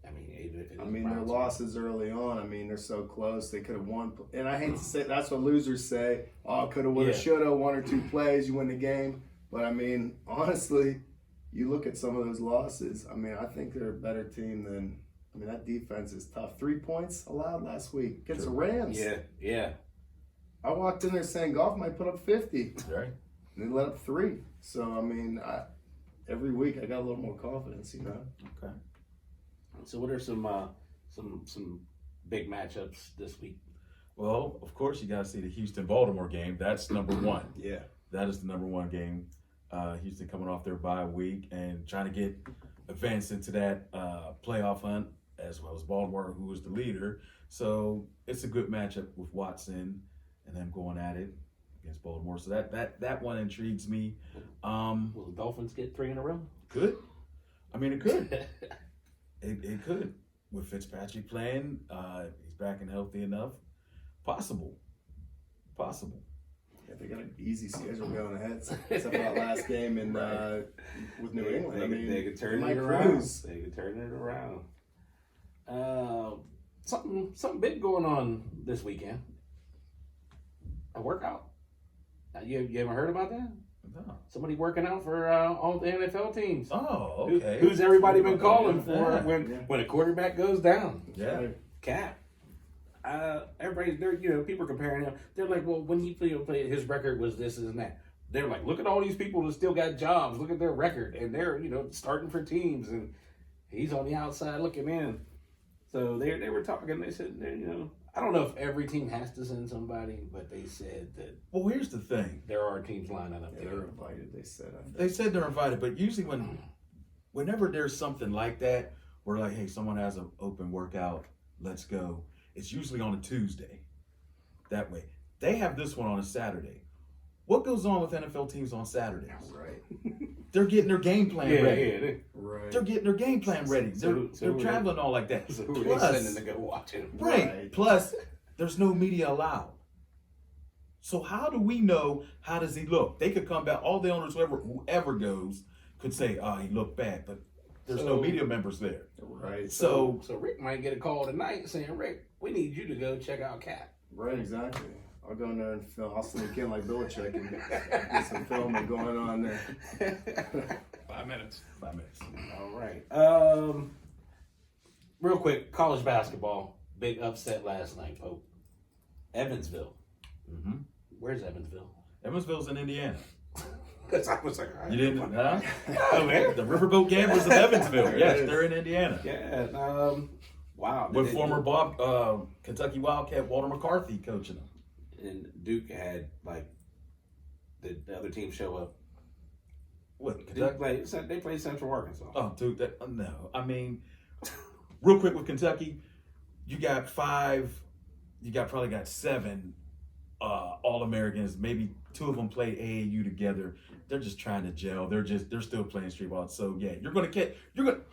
I mean, even if it is I mean, their Browns. losses early on. I mean, they're so close. They could have won. And I hate to say that's what losers say. Oh, coulda, woulda, shoulda. 1 or 2 plays, you win the game. But I mean, honestly, you look at some of those losses. I mean, I think they're a better team than. I mean, that defense is tough. 3 points allowed last week against the Rams. Yeah. I walked in there saying Goff might put up 50. Right. And they let up 3. So, I mean, every week I got a little more confidence, Okay. So, what are some big matchups this week? Well, of course, you got to see the Houston-Baltimore game. That's number 1. Yeah. That is the number 1 game. Houston coming off their bye week and trying to get advanced into that playoff hunt, as well as Baltimore, who is the leader. So it's a good matchup with Watson and them going at it against Baltimore. So that one intrigues me. Will the Dolphins get 3 in a row? Could. I mean, it could. It could. With Fitzpatrick playing, he's back and healthy enough. Possible. Yeah, they got an easy schedule going ahead, except for that last game in with New England. They could turn it around. They could turn it around. Something big going on this weekend. A workout. You haven't heard about that? No. Somebody working out for all the NFL teams. Oh, okay. Who's everybody been calling for when a quarterback goes down? Yeah. Cap. Everybody's there. People are comparing him. They're like, well, when he played, his record was this and that. They're like, look at all these people that still got jobs. Look at their record, and they're starting for teams, and he's on the outside looking in. So they were talking. They said, I don't know if every team has to send somebody, but they said that. Well, here's the thing. There are teams lining up there. They're invited. They said. They said they're invited, but usually whenever there's something like that, where like, hey, someone has an open workout, let's go. It's usually on a Tuesday. That way, they have this one on a Saturday. What goes on with NFL teams on Saturdays? Right. They're getting their game plan ready. Yeah. Right. They're getting their game plan ready. They're traveling all like that. So who are they sending to go watch him? Right. Plus, there's no media allowed. So how do we know how does he look? They could come back. All the owners, whoever goes, could say, "Oh, he looked bad," but there's no media members there. Right. So Rick might get a call tonight saying, "Rick, we need you to go check out Cap." Right. Exactly. I'll go in there and film. I'll sneak in like Belichick and get some filming going on there. 5 minutes. 5 minutes. All right. Real quick, college basketball. Big upset last night, Pope. Evansville. Mm-hmm. Where's Evansville? Evansville's in Indiana. Because I was like, You didn't? Huh? Oh, man. The Riverboat Gamblers of Evansville. Yes, they're in Indiana. Yeah. Wow. With former Kentucky Wildcat Walter McCarthy coaching them. And Duke had, the other team show up. What? They played Central Arkansas. Oh, dude, no. I mean, real quick with Kentucky, you got probably got 7 All-Americans. Maybe 2 of them played AAU together. They're just trying to gel. They're still playing street ball. So yeah,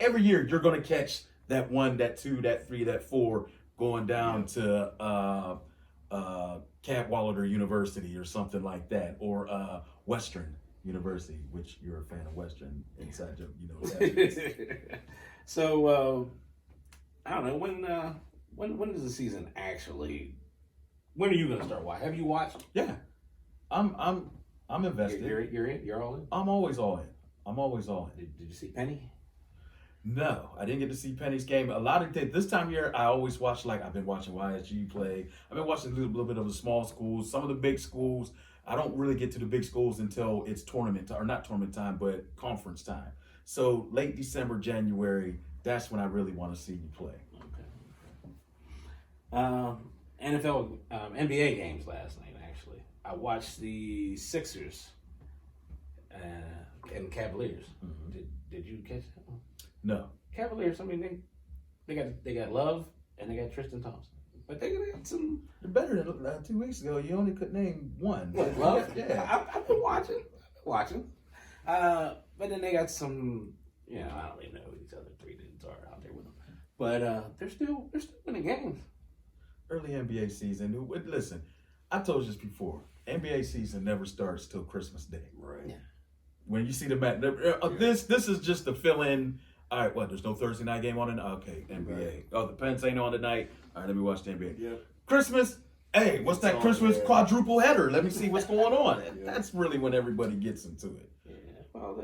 every year you're gonna catch that 1, that 2, that 3, that 4 going down to Cadwallader University or something like that, or Western University, which you're a fan of Western inside your, you know. What that is. So I don't know when does the season actually? When are you gonna start watching? Have you watched? Yeah, I'm invested. You're in. You're all in. I'm always all in. I'm always all in. Did you see Penny? No, I didn't get to see Penny's game. A lot of this time of year, I always watch, like, I've been watching YSG play. I've been watching a little bit of the small schools, some of the big schools. I don't really get to the big schools until it's tournament time, or not tournament time, but conference time. So late December, January, that's when I really want to see you play. Okay. NFL, NBA games last night. Actually, I watched the Sixers and Cavaliers. Mm-hmm. Did you catch that one? No. Cavaliers. I mean, they got Love and they got Tristan Thompson, but they got some. You're better than 2 weeks ago. You only could name one. What, Love? Yeah. I've been watching. But then they got some. You know, I don't even know who these other three dudes are out there with them. But they're still winning games. Early NBA season. Listen, I told you this before. NBA season never starts till Christmas Day. Right. Yeah. When you see the match, this is just the fill in. All right, what? There's no Thursday night game on it. Okay, NBA. Right. Oh, the Pens ain't on tonight. All right, let me watch the NBA. Yeah. Christmas. Hey, what's that on, Christmas yeah. quadruple header? Let me see what's going on. Yeah. That's really when everybody gets into it. Yeah. Well,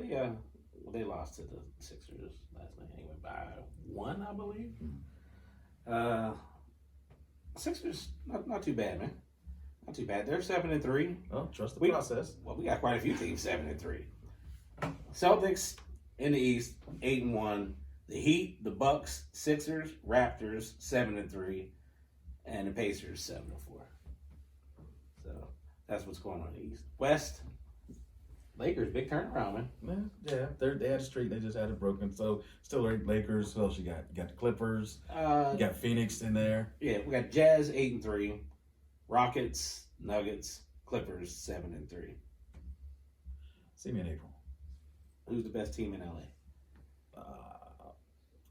they lost to the Sixers last night. They went by 1, I believe. Sixers not too bad, man. Not too bad. They're 7-3. Oh, trust the process. Well, we got quite a few teams 7-3. Celtics in the East 8-1. The Heat, the Bucks, Sixers, Raptors 7-3, and the Pacers 7-4. So that's what's going on in the East. West, Lakers big turnaround, man. Yeah, they had a streak. They just had it broken. So still Lakers. Who else you got? You got the Clippers. You got Phoenix in there. Yeah, we got Jazz 8-3, Rockets, Nuggets, Clippers 7-3. See me in April. Who's the best team in LA?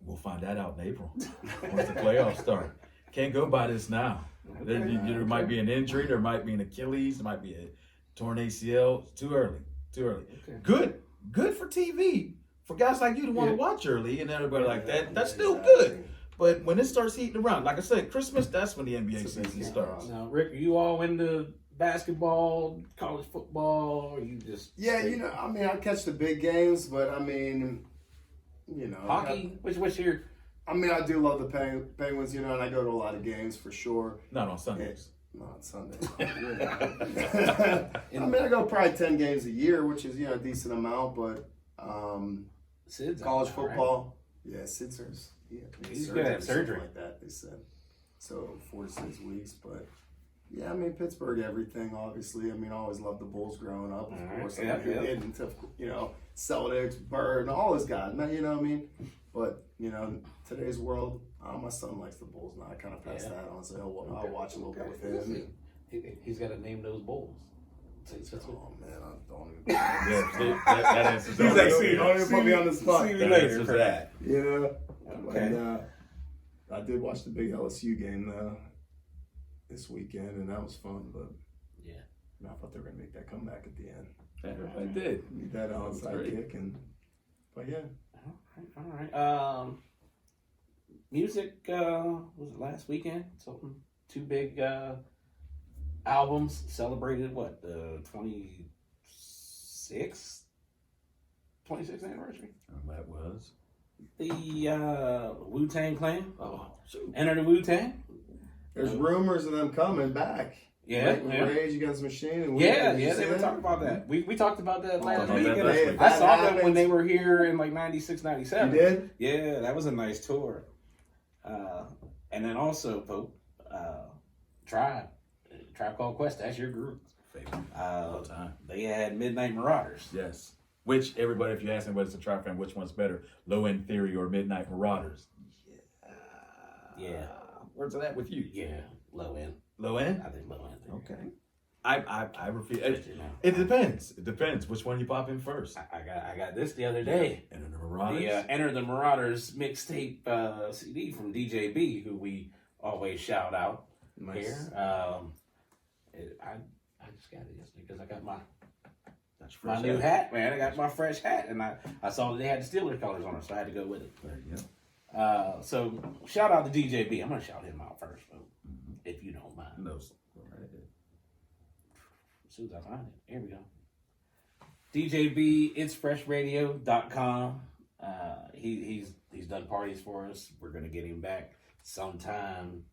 We'll find that out in April once the playoffs start. Can't go by this now. There might be an injury. There might be an Achilles. There might be a torn ACL. It's too early. Okay. Good for TV. For guys like you to want to watch early and everybody like that. That's still Exactly. good. But when it starts heating around, like I said, Christmas, that's when the NBA season starts. Now, Rick, are you all into basketball, college football, or you just... Yeah, I mean, I catch the big games, but I mean, Hockey? What's your... I mean, I do love the Penguins, and I go to a lot of games for sure. Not on Sundays. Not on Sundays. I mean, I go probably 10 games a year, which is, a decent amount, but Sid's college out now, football, yeah, Sid's, He's gonna have surgery. like that, they said. So 4 to 6 weeks, but yeah, I mean, Pittsburgh, everything, obviously. I mean, I always loved the Bulls growing up, of course. Yeah, I mean, yeah. into, Celtics, Bird, and all those guys, man, you know what I mean? But, today's world, my son likes the Bulls now. I kind of passed that on, so I'll watch a little bit with him. He's got to name those Bulls. Oh, man, I don't even. Yeah, see, that answers He's all like, that. don't even put me on the spot. See me That later answers for that. Yeah. Okay. And, I did watch the big LSU game this weekend, and that was fun. But Yeah. I thought they were gonna make that comeback at the end. Yeah, I did. Need that onside great. kick, but yeah. All right. Music, was it last weekend? Something. 2 big albums celebrated, what, the 26th anniversary? That was. The Wu-Tang Clan. Oh, shoot. Enter the Wu-Tang. There's rumors of them coming back. Yeah, Rage Against the Machine. And Yeah, Did you see they were that? talking about that. We talked about that last about week. that and last week. I saw them happens- when they were here in like 96, 97. You did? Yeah, that was a nice tour. And then also, Pope, Tribe Called Quest, that's your group. Favorite all time. They had Midnight Marauders. Yes. Which everybody, if you ask anybody that's a Tribe fan, which one's better, Low End Theory or Midnight Marauders? Yeah. Where's it at with you? Yeah, low end. Low End? I think low end. Okay. I refuse. You know. It depends. It depends which one you pop in first. I got this the other day. And then the Marauders. The Enter the Marauders mixtape CD from DJ B, who we always shout out Nice. here. I just got it yesterday because I got my new hat, man. I got my fresh hat, and I saw that they had the Steelers colors on it, so I had to go with it. There you go. So shout out to DJB. I'm gonna shout him out first, if you don't mind. No. As soon as I find it, here we go. DJB, itsfreshradio.com. He's done parties for us. We're gonna get him back sometime.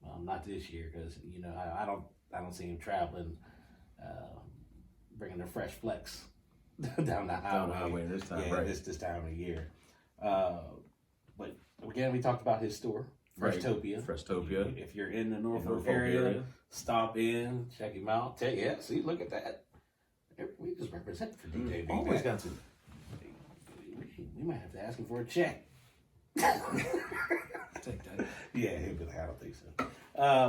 Well, not this year because I don't see him traveling, bringing the fresh flex down the highway. This time, yeah, right? This time of year. But again, we talked about his store, Freshtopia. Freshopia. If you're in the Norfolk area, stop in, check him out. See, look at that. We just represent for DJB. Always got to. We might have to ask him for a check. Take that. Yeah, he'll be like, I don't think so.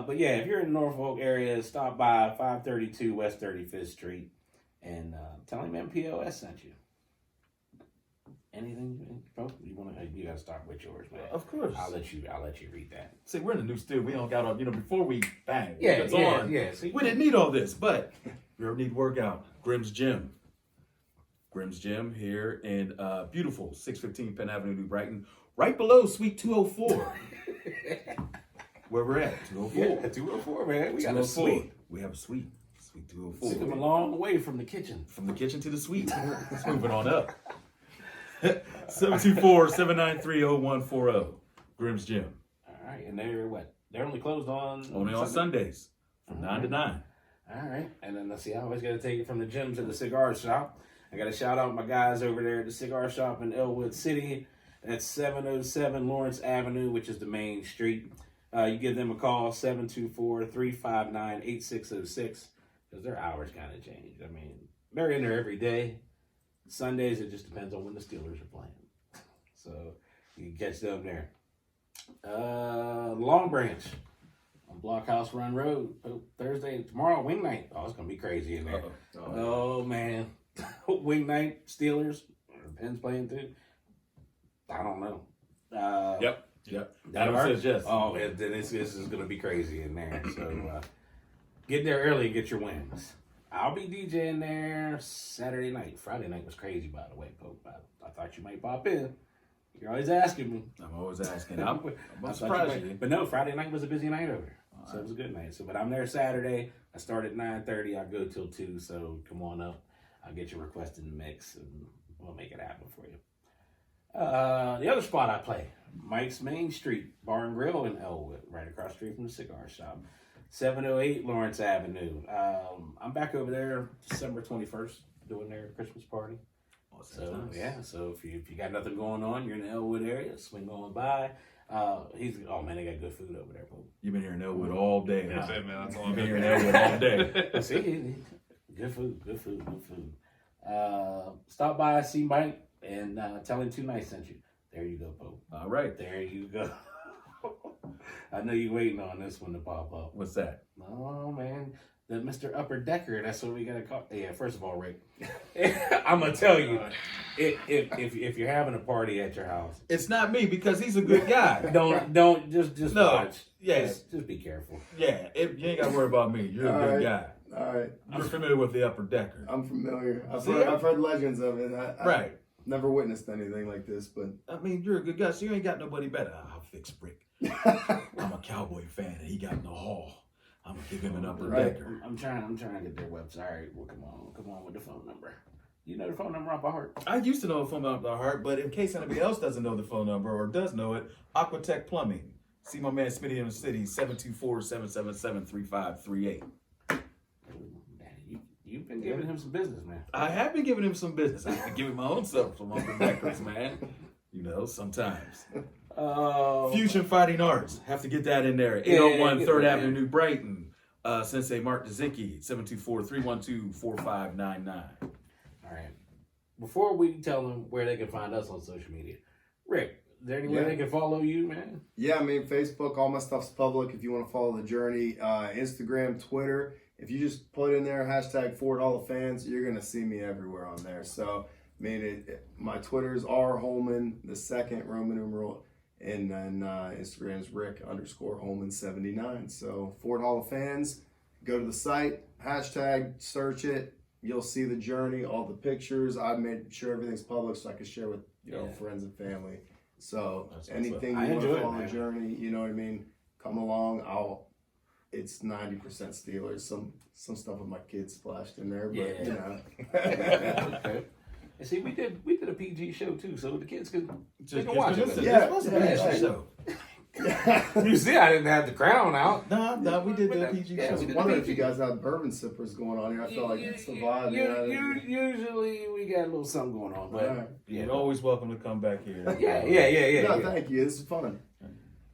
But yeah, if you're in the Norfolk area, stop by 532 West 35th Street and tell him MPOS sent you. Anything, folks? You gotta start with yours, man. Of course. I'll let you read that. See, we're in the new studio. We don't got all, before we bang. Yeah, it's on. yeah. See, We didn't need all this, but you ever need workout? Grimm's Gym. Grimm's Gym here in beautiful 615 Penn Avenue, New Brighton, right below Suite 204. Where we're at, 204. Yeah, 204, man. We got a suite. We have a suite. Suite 204. Took him a long way from the kitchen. From the kitchen to the suite. It's moving on up. 724-793-0140. Grimm's Gym. All right, and they're only closed on Sundays from 9 to 9. All right, and then let's see. I always got to take it from the gym to the cigar shop. I got to shout out my guys over there at the cigar shop in Elwood City. That's 707 Lawrence Avenue, which is the main street. You give them a call, 724-359-8606, because their hours kind of change. I mean, they're in there every day. Sundays, it just depends on when the Steelers are playing. So you can catch them there. Long Branch on Blockhouse Run Road. Thursday, tomorrow, wing night. Oh, it's going to be crazy in there. Oh, man. Wing night, Steelers. Penn's playing too. I don't know. Yep. Adam says yes. Oh, then this is going to be crazy in there. So get there early and get your wins. I'll be DJing there Saturday night. Friday night was crazy, by the way, Pope. I thought you might pop in. You're always asking me. I'm always asking. I'm surprised you. But no, Friday night was a busy night over there. So it was a good night. But I'm there Saturday. I start at 9:30. I go till 2. So come on up. I'll get your request in the mix and we'll make it happen for you. The other spot I play, Mike's Main Street Bar and Grill in Elwood, right across the street from the cigar shop. 708 Lawrence Avenue. I'm back over there December 21st doing their Christmas party. So nice. Yeah, so if you got nothing going on, you're in the Elwood area, swing on by. They got good food over there, Pope. You've been here in Elwood all day. That's it, man. That's all You've been here in Elwood all day. See, good food. Stop by, see Mike, and tell him 2 Nights sent you. There you go, Pope. All right. There you go. I know you're waiting on this one to pop up. What's that? Oh, man. The Mr. Upper Decker, that's what we got to call. Yeah, first of all, Rick, I'm going to tell you, if you're having a party at your house. It's not me because he's a good guy. don't just no, watch. Yeah. Just be careful. Yeah, you ain't got to worry about me. You're a good guy. All right. You're familiar with the Upper Decker. I'm familiar. I've heard legends of it. Right. Never witnessed anything like this, but I mean, you're a good guy, so you ain't got nobody better. I'll fix Rick. I'm a Cowboy fan, and he got in the hall. I'm gonna give him an Upper Decker. I'm trying to get their website. All right, well, come on with the phone number. You know the phone number off by heart. I used to know the phone number by heart, but in case anybody else doesn't know the phone number or does know it, Aquatech Plumbing. See my man Smitty in the city, 724-777-3538. You've been giving him some business, man. I have been giving him some business. I've been giving my own self some Upper Deckers, man. You know, sometimes. Fusion Fighting Arts. Have to get that in there. 801 3rd Avenue, New Brighton. Sensei Mark Dazicki, 724-312-4599. All right. Before we tell them where they can find us on social media, Rick, is there anywhere they can follow you, man? Yeah, I mean, Facebook, all my stuff's public if you want to follow the journey. Instagram, Twitter. If you just put in there hashtag Ford Hall of Fans, you're going to see me everywhere on there. So, I mean, my Twitter's R Holman, the second Roman numeral. And then Instagram's Rick_Holman79. So Ford Hall of Fans, go to the site, hashtag, search it. You'll see the journey, all the pictures. I made sure everything's public so I can share with friends and family. So anything you want to follow the journey, you know what I mean? Come along. It's 90% Steelers. Some stuff with my kids splashed in there, but you know. Okay. And see, we did a PG show too, so the kids could watch it. Yeah, show. You see, I didn't have the crown out. No, we did the PG I show. was wondering if you guys had bourbon sippers going on here. I felt like it's the vibe. Usually we got a little something going on, but You're always welcome to come back here. Yeah. No, thank you. This is fun.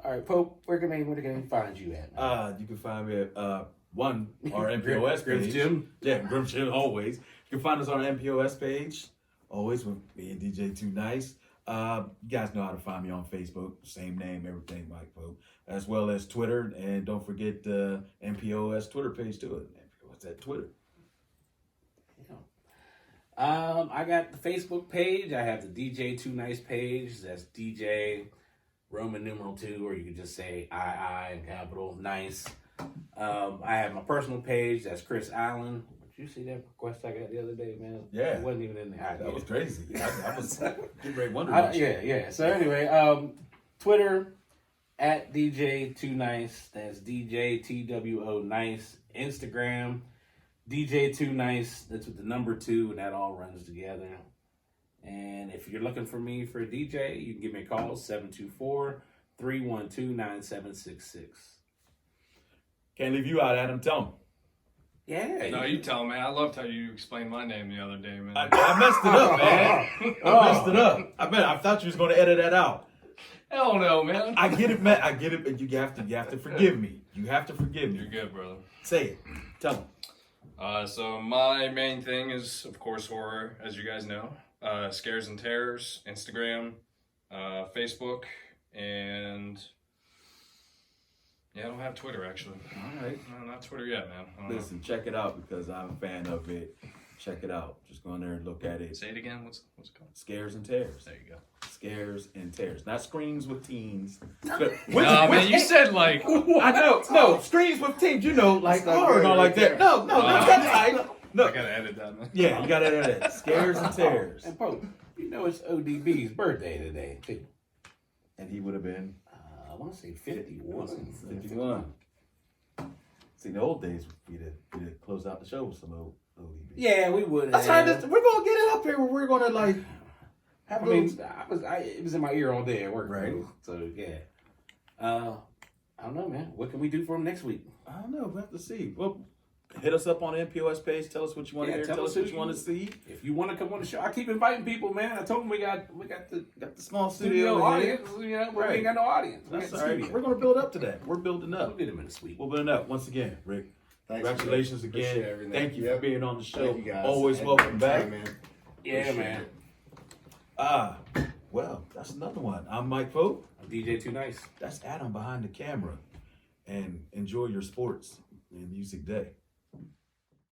All right, Pope, where can they find you at? You can find me at our MPOS page. Grim Jim. Yeah, Grim Jim always. You can find us on our MPOS page. Always with me and DJ2 Nice. You guys know how to find me on Facebook. Same name, everything, Mike Pope. As well as Twitter. And don't forget the MPOS Twitter page too. MPOS at Twitter. I got the Facebook page. I have the DJ2 Nice page. That's DJ Roman numeral 2, or you can just say I in capital Nice. I have my personal page. That's Chris Allen. Did you see that request I got the other day, man? Yeah. It wasn't even in there. That was crazy. I was getting ready wondering. Yeah. So anyway, Twitter at DJ2 Nice. That's DJ TWO Nice. Instagram DJ2 Nice. That's with the number 2, and that all runs together. And if you're looking for me for a DJ, you can give me a call, 724-312-9766. Can't leave you out, Adam. Tell him. Yeah. No, you tell him, man. I loved how you explained my name the other day, man. I messed it up, man. I messed it up. I thought you was going to edit that out. Hell no, man. I get it, man. I get it, but you have to forgive me. You have to forgive me. You're good, brother. Say it. Tell him. So my main thing is, of course, horror, as you guys know. Scares and Terrors, Instagram, Facebook, and I don't have Twitter actually. All right. No, not Twitter yet, man. Listen, check it out because I'm a fan of it. Check it out. Just go in there and look at it. Say it again. What's it called? Scares and Tears. There you go. Scares and Tears. Not Screams with Teens. Man, you said like. I know. No, Screams with Teens. You know, like horror and all like that. No, that's right. No. I gotta edit that, man. Yeah, you gotta edit that. Scares and Tears. And Pope, you know it's ODB's birthday today, too. And he would have been. I want to say 51. 51. See, in the old days, we'd have closed out the show with some ODB. Yeah, we would. That's right. We're gonna get it up here where we're gonna like have it was in my ear all day at work, right? So yeah. I don't know, man. What can we do for him next week? I don't know. We have to see. Well, hit us up on the MPOS page. Tell us what you want to hear. Tell us what you want to see. If you want to come on the show, I keep inviting people, man. I told them we got the small studio audience. You know, we ain't got no audience. That's all right. We're gonna build up to that. We're building up. We'll get them in the suite. We're building up once again, Rick. Thanks, congratulations again. Thank you for being on the show. Thank you guys. Always welcome back, man. Yeah, man. Well, that's another one. I'm Mike Pope. I'm DJ2 Nice. That's Adam behind the camera. And enjoy your sports and music day.